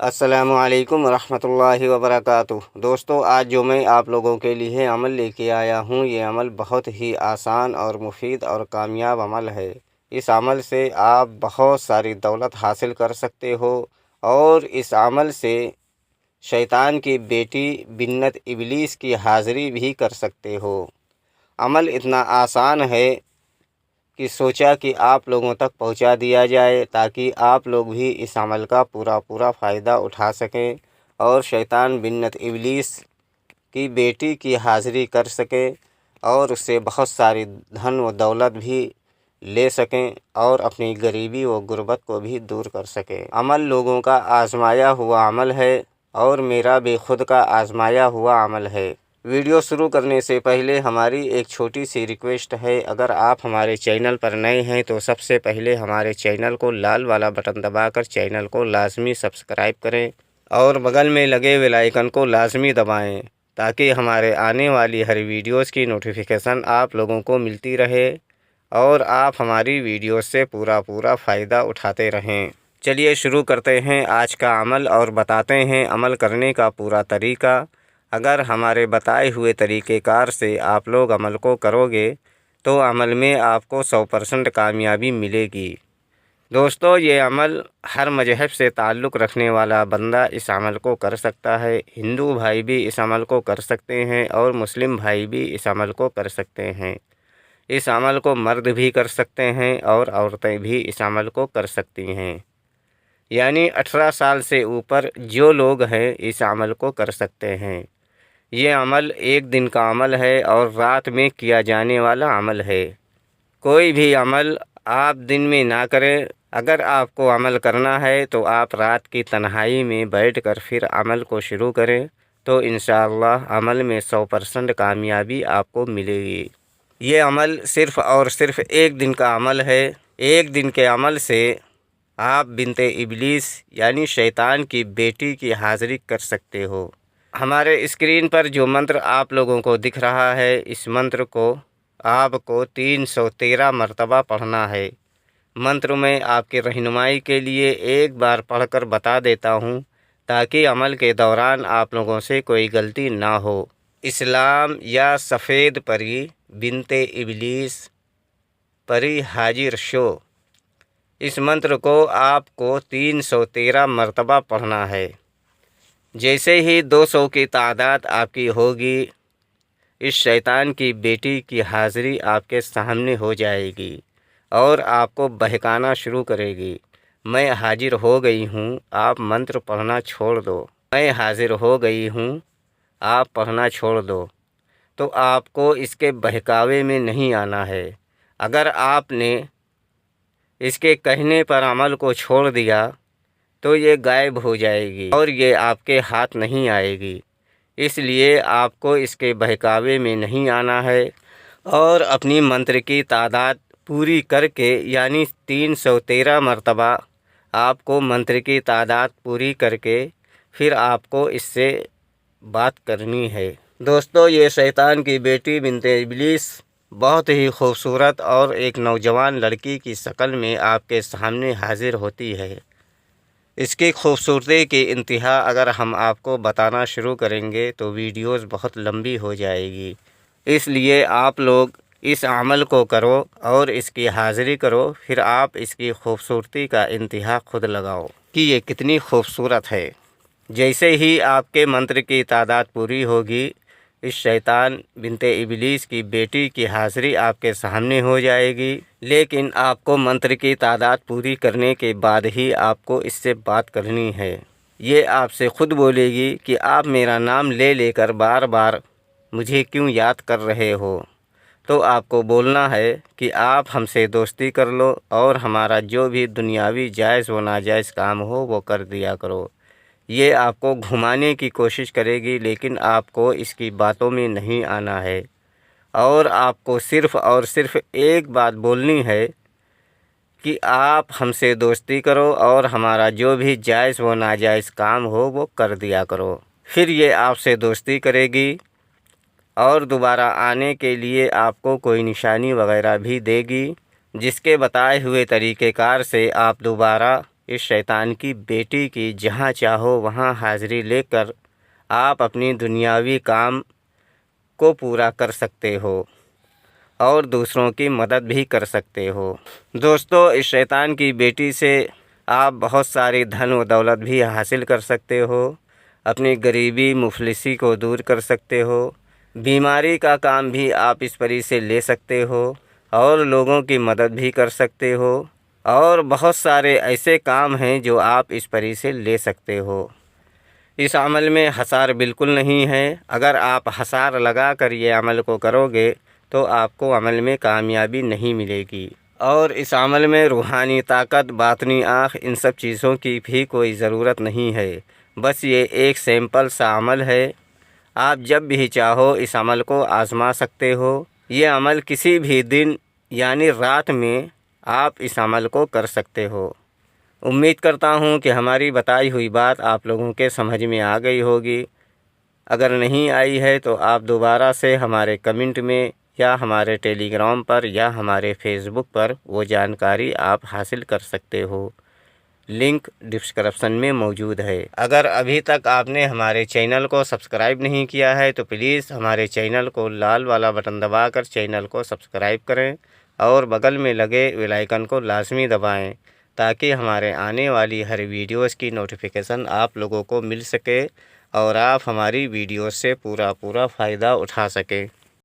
السلام علیکم ورحمۃ اللہ وبرکاتہ۔ دوستو، آج جو میں آپ لوگوں کے لیے عمل لے کے آیا ہوں، یہ عمل بہت ہی آسان اور مفید اور کامیاب عمل ہے۔ اس عمل سے آپ بہت ساری دولت حاصل کر سکتے ہو اور اس عمل سے شیطان کی بیٹی بنت ابلیس کی حاضری بھی کر سکتے ہو۔ عمل اتنا آسان ہے کہ سوچا کہ آپ لوگوں تک پہنچا دیا جائے تاکہ آپ لوگ بھی اس عمل کا پورا فائدہ اٹھا سکیں اور شیطان بنت ابلیس کی بیٹی کی حاضری کر سکیں اور اس سے بہت ساری دھن و دولت بھی لے سکیں اور اپنی غریبی و غربت کو بھی دور کر سکیں۔ عمل لوگوں کا آزمایا ہوا عمل ہے اور میرا بھی خود کا آزمایا ہوا عمل ہے۔ ویڈیو شروع کرنے سے پہلے ہماری ایک چھوٹی سی ریکویسٹ ہے، اگر آپ ہمارے چینل پر نئے ہیں تو سب سے پہلے ہمارے چینل کو لال والا بٹن دبا کر چینل کو لازمی سبسکرائب کریں اور بغل میں لگے بیل آئیکن کو لازمی دبائیں تاکہ ہمارے آنے والی ہر ویڈیوز کی نوٹیفیکیشن آپ لوگوں کو ملتی رہے اور آپ ہماری ویڈیوز سے پورا فائدہ اٹھاتے رہیں۔ چلیے شروع کرتے ہیں آج کا عمل اور بتاتے ہیں عمل کرنے کا پورا طریقہ۔ اگر ہمارے بتائے ہوئے طریقہ کار سے آپ لوگ عمل کو کرو گے تو عمل میں آپ کو 100% کامیابی ملے گی۔ دوستو، یہ عمل ہر مذہب سے تعلق رکھنے والا بندہ اس عمل کو کر سکتا ہے۔ ہندو بھائی بھی اس عمل کو کر سکتے ہیں اور مسلم بھائی بھی اس عمل کو کر سکتے ہیں۔ اس عمل کو مرد بھی کر سکتے ہیں اور عورتیں بھی اس عمل کو کر سکتی ہیں، یعنی 18 سال سے اوپر جو لوگ ہیں اس عمل کو کر سکتے ہیں۔ یہ عمل ایک دن کا عمل ہے اور رات میں کیا جانے والا عمل ہے۔ کوئی بھی عمل آپ دن میں نہ کریں۔ اگر آپ کو عمل کرنا ہے تو آپ رات کی تنہائی میں بیٹھ کر پھر عمل کو شروع کریں تو انشاءاللہ عمل میں 100% کامیابی آپ کو ملے گی۔ یہ عمل صرف اور صرف ایک دن کا عمل ہے۔ ایک دن کے عمل سے آپ بنت ابلیس یعنی شیطان کی بیٹی کی حاضری کر سکتے ہو۔ ہمارے اسکرین پر جو منتر آپ لوگوں کو دکھ رہا ہے، اس منتر کو آپ کو 313 مرتبہ پڑھنا ہے۔ منتر میں آپ کی رہنمائی کے لیے ایک بار پڑھ کر بتا دیتا ہوں تاکہ عمل کے دوران آپ لوگوں سے کوئی غلطی نہ ہو۔ اسلام یا سفید پری بنت ابلیس پری حاضر شو، اس منتر کو آپ کو 313 مرتبہ پڑھنا ہے۔ جیسے ہی 200 کی تعداد آپ کی ہوگی، اس شیطان کی بیٹی کی حاضری آپ کے سامنے ہو جائے گی اور آپ کو بہکانا شروع کرے گی۔ میں حاضر ہو گئی ہوں، آپ منتر پڑھنا چھوڑ دو۔ میں حاضر ہو گئی ہوں، آپ پڑھنا چھوڑ دو۔ تو آپ کو اس کے بہکاوے میں نہیں آنا ہے۔ اگر آپ نے اس کے کہنے پر عمل کو چھوڑ دیا تو یہ غائب ہو جائے گی اور یہ آپ کے ہاتھ نہیں آئے گی۔ اس لیے آپ کو اس کے بہکاوے میں نہیں آنا ہے اور اپنی منتر کی تعداد پوری کر کے یعنی 313 مرتبہ آپ کو منتر کی تعداد پوری کر کے پھر آپ کو اس سے بات کرنی ہے۔ دوستو، یہ شیطان کی بیٹی بنت ابلیس بہت ہی خوبصورت اور ایک نوجوان لڑکی کی شکل میں آپ کے سامنے حاضر ہوتی ہے۔ اس کی خوبصورتی کی انتہا اگر ہم آپ کو بتانا شروع کریں گے تو ویڈیوز بہت لمبی ہو جائے گی، اس لیے آپ لوگ اس عمل کو کرو اور اس کی حاضری کرو، پھر آپ اس کی خوبصورتی کا انتہا خود لگاؤ کہ یہ کتنی خوبصورت ہے۔ جیسے ہی آپ کے منتر کی تعداد پوری ہوگی، اس شیطان بنت ابلیس کی بیٹی کی حاضری آپ کے سامنے ہو جائے گی، لیکن آپ کو منتر کی تعداد پوری کرنے کے بعد ہی آپ کو اس سے بات کرنی ہے۔ یہ آپ سے خود بولے گی کہ آپ میرا نام لے لے کر بار بار مجھے کیوں یاد کر رہے ہو؟ تو آپ کو بولنا ہے کہ آپ ہم سے دوستی کر لو اور ہمارا جو بھی دنیاوی جائز و ناجائز کام ہو وہ کر دیا کرو۔ یہ آپ کو گھمانے کی کوشش کرے گی، لیکن آپ کو اس کی باتوں میں نہیں آنا ہے اور آپ کو صرف اور صرف ایک بات بولنی ہے کہ آپ ہم سے دوستی کرو اور ہمارا جو بھی جائز و ناجائز کام ہو وہ کر دیا کرو۔ پھر یہ آپ سے دوستی کرے گی اور دوبارہ آنے کے لیے آپ کو کوئی نشانی وغیرہ بھی دے گی، جس کے بتائے ہوئے طریقہ کار سے آپ دوبارہ اس شیطان کی بیٹی کی جہاں چاہو وہاں حاضری لے کر آپ اپنی دنیاوی کام کو پورا کر سکتے ہو اور دوسروں کی مدد بھی کر سکتے ہو۔ دوستو، اس شیطان کی بیٹی سے آپ بہت ساری دھن و دولت بھی حاصل کر سکتے ہو، اپنی غریبی مفلسی کو دور کر سکتے ہو، بیماری کا کام بھی آپ اس پری سے لے سکتے ہو اور لوگوں کی مدد بھی کر سکتے ہو، اور بہت سارے ایسے کام ہیں جو آپ اس پری سے لے سکتے ہو۔ اس عمل میں حسار بالکل نہیں ہے۔ اگر آپ حسار لگا کر یہ عمل کو کرو گے تو آپ کو عمل میں کامیابی نہیں ملے گی، اور اس عمل میں روحانی طاقت، باطنی آنکھ، ان سب چیزوں کی بھی کوئی ضرورت نہیں ہے۔ بس یہ ایک سیمپل سا عمل ہے۔ آپ جب بھی چاہو اس عمل کو آزما سکتے ہو۔ یہ عمل کسی بھی دن یعنی رات میں آپ اس عمل کو کر سکتے ہو۔ امید کرتا ہوں کہ ہماری بتائی ہوئی بات آپ لوگوں کے سمجھ میں آ گئی ہوگی۔ اگر نہیں آئی ہے تو آپ دوبارہ سے ہمارے کمنٹ میں یا ہمارے ٹیلی گرام پر یا ہمارے فیس بک پر وہ جانکاری آپ حاصل کر سکتے ہو۔ لنک ڈسکرپشن میں موجود ہے۔ اگر ابھی تک آپ نے ہمارے چینل کو سبسکرائب نہیں کیا ہے تو پلیز ہمارے چینل کو لال والا بٹن دبا کر چینل کو سبسکرائب کریں اور بغل میں لگے بیل آئیکن کو لازمی دبائیں تاکہ ہمارے آنے والی ہر ویڈیوز کی نوٹیفیکیشن آپ لوگوں کو مل سکے اور آپ ہماری ویڈیوز سے پورا فائدہ اٹھا سکیں۔